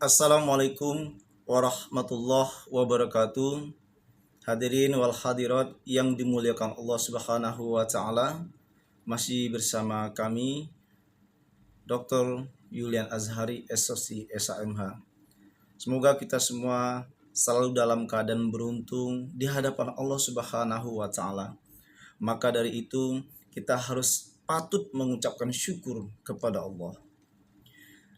Assalamualaikum warahmatullahi wabarakatuh. Hadirin wal hadirat yang dimuliakan Allah Subhanahu wa taala. Masih bersama kami Dr. Yulian Azhari SOC SAMH. Semoga kita semua selalu dalam keadaan beruntung di hadapan Allah Subhanahu wa taala. Maka dari itu kita harus patut mengucapkan syukur kepada Allah.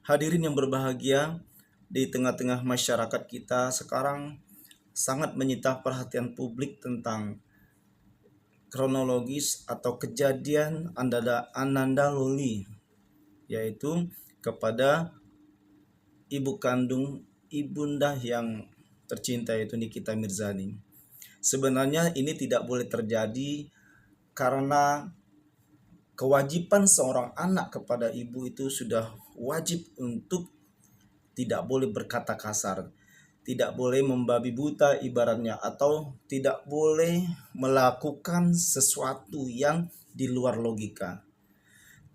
Hadirin yang berbahagia, di tengah-tengah masyarakat kita sekarang sangat menyita perhatian publik tentang kronologis atau kejadian Ananda Luli, yaitu kepada ibu kandung ibunda yang tercinta, yaitu Nikita Mirzani. Sebenarnya ini tidak boleh terjadi karena kewajiban seorang anak kepada ibu itu sudah wajib untuk tidak boleh berkata kasar, tidak boleh membabi buta ibaratnya, atau tidak boleh melakukan sesuatu yang di luar logika.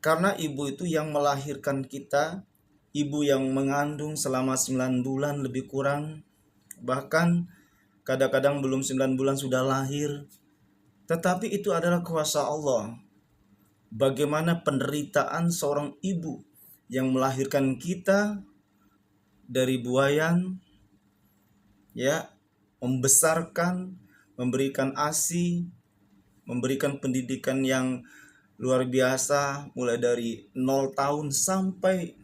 Karena ibu itu yang melahirkan kita, ibu yang mengandung selama 9 bulan lebih kurang, bahkan kadang-kadang belum 9 bulan sudah lahir. Tetapi itu adalah kuasa Allah. Bagaimana penderitaan seorang ibu yang melahirkan kita dari buayan, ya, membesarkan, memberikan ASI, memberikan pendidikan yang luar biasa mulai dari 0 tahun sampai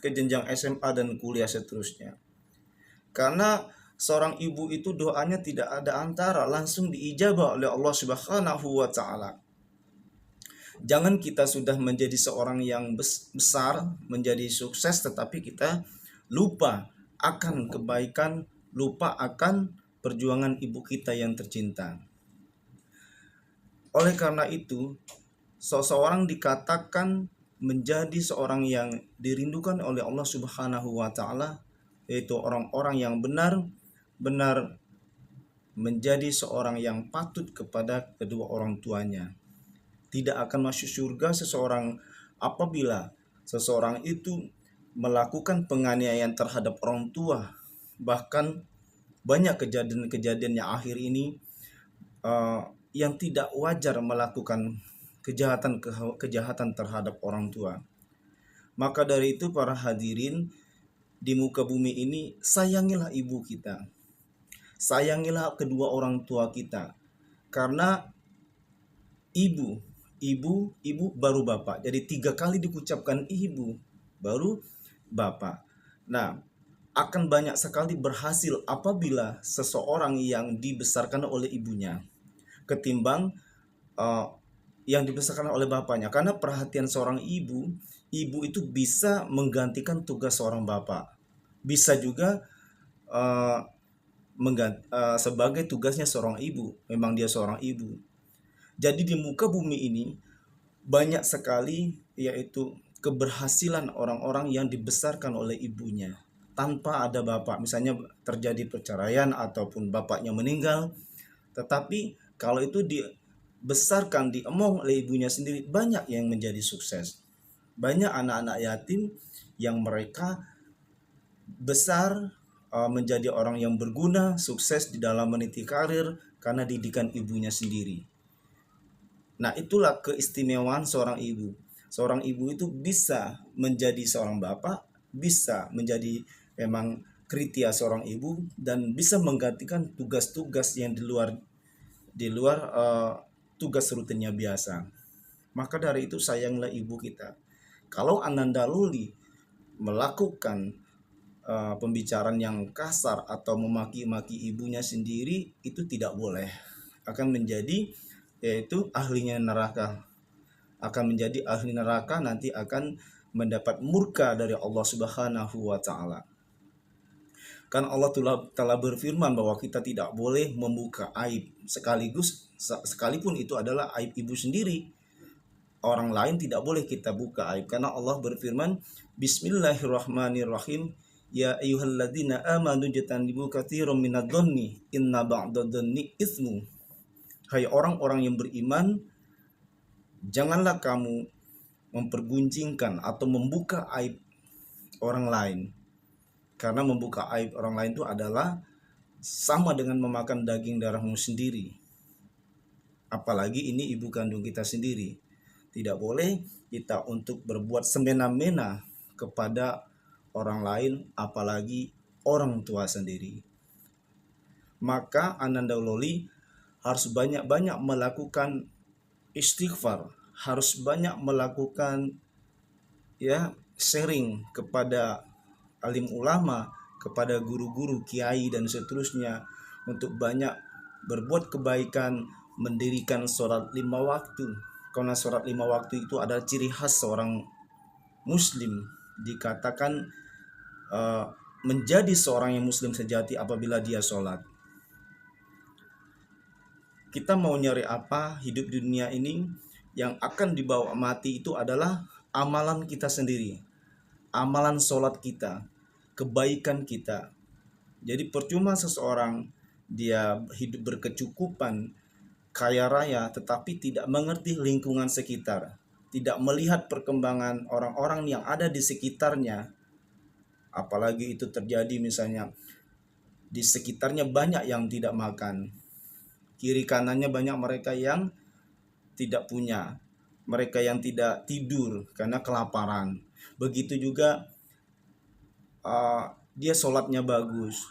ke jenjang SMA dan kuliah seterusnya. Karena seorang ibu itu doanya tidak ada antara, langsung diijabah oleh Allah Subhanahu wa taala. Jangan kita sudah menjadi seorang yang besar, menjadi sukses, tetapi kita lupa akan kebaikan, lupa akan perjuangan ibu kita yang tercinta. Oleh karena itu, seseorang dikatakan menjadi seorang yang dirindukan oleh Allah Subhanahu wa taala, yaitu orang-orang yang benar-benar menjadi seorang yang patut kepada kedua orang tuanya. Tidak akan masuk surga seseorang apabila seseorang itu melakukan penganiayaan terhadap orang tua. Bahkan banyak kejadian-kejadian yang akhir ini yang tidak wajar melakukan kejahatan terhadap orang tua. Maka dari itu para hadirin di muka bumi ini, sayangilah ibu kita. Sayangilah kedua orang tua kita. Karena ibu baru bapak. Jadi 3 kali diucapkan ibu baru bapak. Nah, akan banyak sekali berhasil apabila seseorang yang dibesarkan oleh ibunya ketimbang yang dibesarkan oleh bapaknya. Karena perhatian seorang ibu itu bisa menggantikan tugas seorang bapak. Bisa juga sebagai tugasnya seorang ibu. Memang dia seorang ibu. Jadi di muka bumi ini banyak sekali yaitu keberhasilan orang-orang yang dibesarkan oleh ibunya tanpa ada bapak. Misalnya terjadi perceraian ataupun bapaknya meninggal, tetapi kalau itu dibesarkan, diemong oleh ibunya sendiri, banyak yang menjadi sukses. Banyak anak-anak yatim yang mereka besar menjadi orang yang berguna, sukses di dalam meniti karir karena didikan ibunya sendiri. Nah, itulah keistimewaan seorang ibu. Seorang ibu itu bisa menjadi seorang bapak, bisa menjadi memang kriteria seorang ibu, dan bisa menggantikan tugas-tugas yang di luar tugas rutinnya biasa. Maka dari itu sayanglah ibu kita. Kalau Ananda Luli melakukan pembicaraan yang kasar atau memaki-maki ibunya sendiri, itu tidak boleh. Akan menjadi yaitu ahlinya neraka. Akan menjadi ahli neraka, nanti akan mendapat murka dari Allah Subhanahu wa taala. Kan Allah telah berfirman bahwa kita tidak boleh membuka aib, sekalipun itu adalah aib ibu sendiri. Orang lain tidak boleh kita buka aib, karena Allah berfirman, Bismillahirrahmanirrahim, Ya ayyuhalladzina amanu jatanibu katsiran minadh-dhanni inna ba'dadh-dhanni itsmu. Hai orang-orang yang beriman, janganlah kamu mempergunjingkan atau membuka aib orang lain. Karena membuka aib orang lain itu adalah sama dengan memakan daging darahmu sendiri. Apalagi ini ibu kandung kita sendiri. Tidak boleh kita untuk berbuat semena-mena kepada orang lain, apalagi orang tua sendiri. Maka Ananda Loli harus banyak-banyak melakukan istighfar, harus banyak melakukan sharing kepada alim ulama, kepada guru-guru, kiai dan seterusnya, untuk banyak berbuat kebaikan, mendirikan sholat 5 waktu. Karena sholat 5 waktu itu adalah ciri khas seorang muslim. Dikatakan menjadi seorang yang muslim sejati apabila dia sholat. Kita mau nyari apa hidup di dunia ini, yang akan dibawa mati itu adalah amalan kita sendiri, amalan sholat kita, kebaikan kita. Jadi percuma seseorang dia hidup berkecukupan, kaya raya, tetapi tidak mengerti lingkungan sekitar, tidak melihat perkembangan orang-orang yang ada di sekitarnya. Apalagi itu terjadi misalnya di sekitarnya banyak yang tidak makan, kiri kanannya banyak mereka yang tidak punya, mereka yang tidak tidur karena kelaparan. Begitu juga dia sholatnya bagus,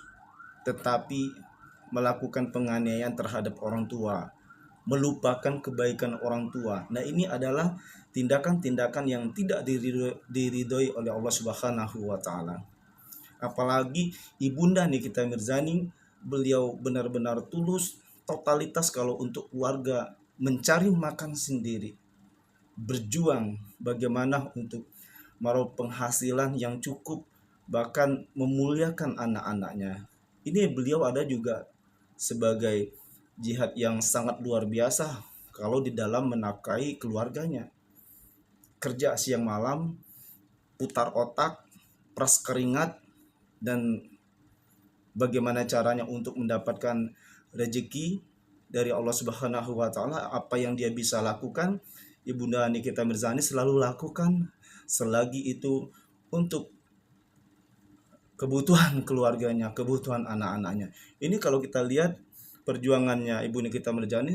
tetapi melakukan penganiayaan terhadap orang tua, melupakan kebaikan orang tua. Nah, ini adalah tindakan-tindakan yang tidak diridhoi oleh Allah Subhanahu wa taala. Apalagi ibunda Nikita Mirzani, beliau benar-benar tulus, totalitas kalau untuk keluarga, mencari makan sendiri, berjuang bagaimana untuk meraup penghasilan yang cukup, bahkan memuliakan anak-anaknya. Ini beliau ada juga sebagai jihad yang sangat luar biasa kalau di dalam menafkahi keluarganya. Kerja siang malam, putar otak, peras keringat, dan bagaimana caranya untuk mendapatkan rezeki dari Allah Subhanahu wa taala. Apa yang dia bisa lakukan, Ibunda Nikita Mirzani selalu lakukan, selagi itu untuk kebutuhan keluarganya, kebutuhan anak-anaknya. Ini kalau kita lihat perjuangannya Ibu Nikita Mirzani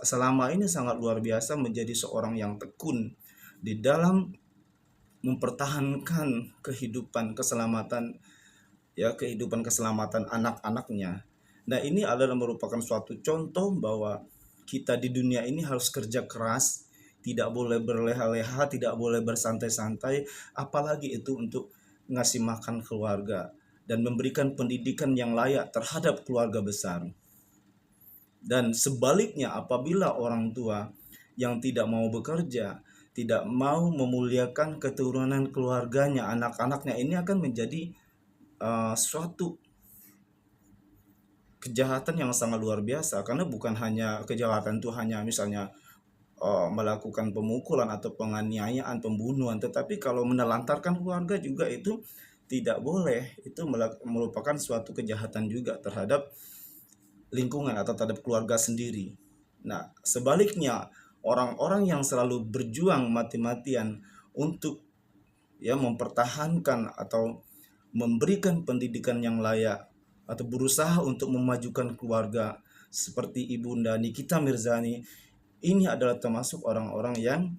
selama ini sangat luar biasa, menjadi seorang yang tekun di dalam mempertahankan kehidupan keselamatan anak-anaknya. Nah, ini adalah merupakan suatu contoh bahwa kita di dunia ini harus kerja keras, tidak boleh berleha-leha, tidak boleh bersantai-santai, apalagi itu untuk ngasih makan keluarga dan memberikan pendidikan yang layak terhadap keluarga besar. Dan sebaliknya, apabila orang tua yang tidak mau bekerja, tidak mau memuliakan keturunan keluarganya, anak-anaknya, ini akan menjadi suatu kejahatan yang sangat luar biasa. Karena bukan hanya kejahatan itu hanya misalnya melakukan pemukulan atau penganiayaan, pembunuhan, tetapi kalau menelantarkan keluarga juga itu tidak boleh. Itu merupakan suatu kejahatan juga terhadap lingkungan atau terhadap keluarga sendiri. Nah, sebaliknya, orang-orang yang selalu berjuang mati-matian untuk mempertahankan atau memberikan pendidikan yang layak atau berusaha untuk memajukan keluarga seperti Ibunda Nikita Mirzani, ini adalah termasuk orang-orang yang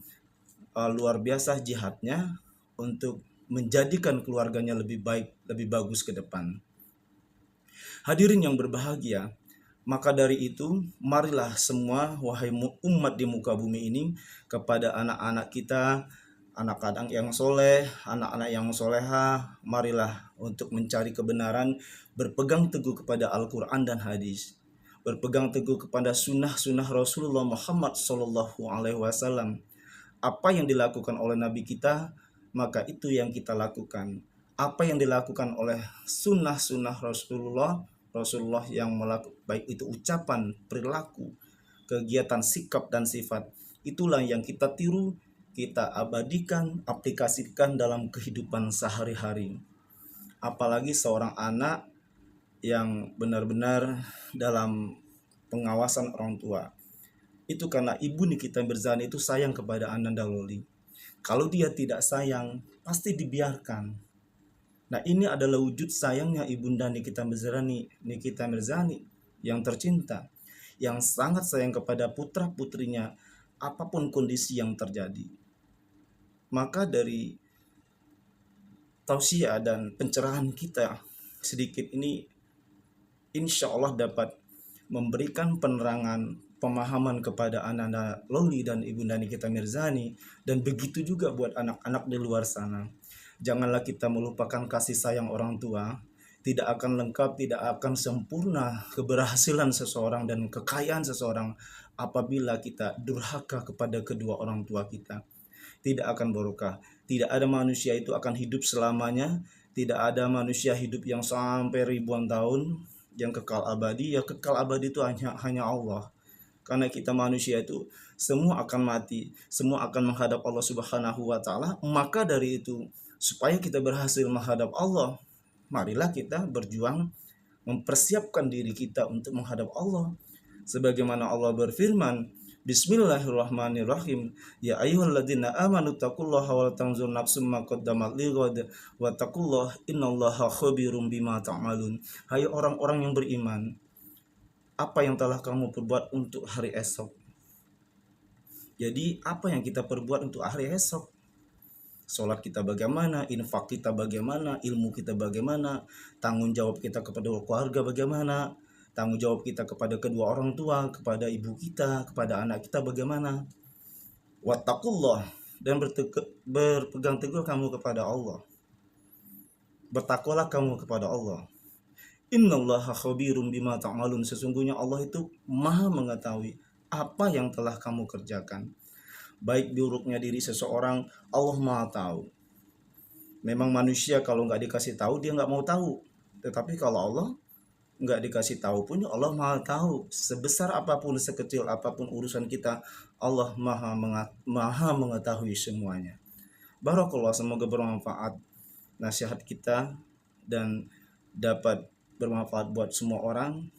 luar biasa jihadnya untuk menjadikan keluarganya lebih baik, lebih bagus ke depan. Hadirin yang berbahagia, maka dari itu marilah semua wahai umat di muka bumi ini, kepada anak-anak kita, anak-anak yang soleh, anak-anak yang soleha, marilah untuk mencari kebenaran, berpegang teguh kepada Al-Quran dan hadis, berpegang teguh kepada sunnah-sunnah Rasulullah Muhammad SAW. Apa yang dilakukan oleh Nabi kita, maka itu yang kita lakukan. Apa yang dilakukan oleh sunnah-sunnah Rasulullah yang melakukan, baik itu ucapan, perilaku, kegiatan, sikap, dan sifat, itulah yang kita tiru, kita abadikan, aplikasikan dalam kehidupan sehari-hari. Apalagi seorang anak yang benar-benar dalam pengawasan orang tua. Itu karena Ibu Nikita Mirzani itu sayang kepada Ananda Loli. Kalau dia tidak sayang, pasti dibiarkan. Nah, ini adalah wujud sayangnya Ibunda Nikita Mirzani yang tercinta, yang sangat sayang kepada putra-putrinya apapun kondisi yang terjadi. Maka dari tausiah dan pencerahan kita sedikit ini insya Allah dapat memberikan penerangan, pemahaman kepada Ananda Loli dan Ibunda Nikita Mirzani, dan begitu juga buat anak-anak di luar sana. Janganlah kita melupakan kasih sayang orang tua. Tidak akan lengkap, tidak akan sempurna keberhasilan seseorang dan kekayaan seseorang apabila kita durhaka kepada kedua orang tua kita. Tidak akan barokah. Tidak ada manusia itu akan hidup selamanya. Tidak ada manusia hidup yang sampai ribuan tahun yang kekal abadi. Ya kekal abadi itu hanya Allah. Karena kita manusia itu semua akan mati, semua akan menghadap Allah Subhanahu wa taala. Maka dari itu, supaya kita berhasil menghadap Allah, marilah kita berjuang mempersiapkan diri kita untuk menghadap Allah. Sebagaimana Allah berfirman, Bismillahirrahmanirrahim. Ya ayyuhalladzina amanu taqullaha wa tanzur nafsum ma qaddamat lighad wa taqullaha innallaha khabirum bima ta'malun. Hai orang-orang yang beriman, apa yang telah kamu perbuat untuk hari esok? Jadi apa yang kita perbuat untuk hari esok? Sholat kita bagaimana, infak kita bagaimana, ilmu kita bagaimana, tanggung jawab kita kepada keluarga bagaimana, tanggung jawab kita kepada kedua orang tua, kepada ibu kita, kepada anak kita bagaimana. Wattaqullah, dan berpegang teguh kamu kepada Allah. Bertakwalah kamu kepada Allah. Innallaha khabirum bima ta'malun. Sesungguhnya Allah itu maha mengetahui apa yang telah kamu kerjakan. Baik buruknya diri seseorang, Allah maha tahu. Memang manusia kalau nggak dikasih tahu, dia nggak mau tahu. Tetapi kalau Allah nggak dikasih tahu pun, Allah maha tahu. Sebesar apapun, sekecil apapun urusan kita, Allah maha mengetahui semuanya. Barakallah, semoga bermanfaat nasihat kita dan dapat bermanfaat buat semua orang.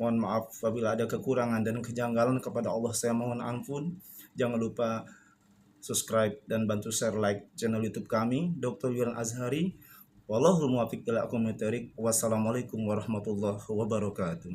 Mohon maaf apabila ada kekurangan dan kejanggalan, kepada Allah saya mohon ampun. Jangan lupa subscribe dan bantu share, like channel YouTube kami, Dr. Wiran Azhari. Wallahul muwaffiq ila aqwamit thoriq. Wassalamualaikum warahmatullahi wabarakatuh.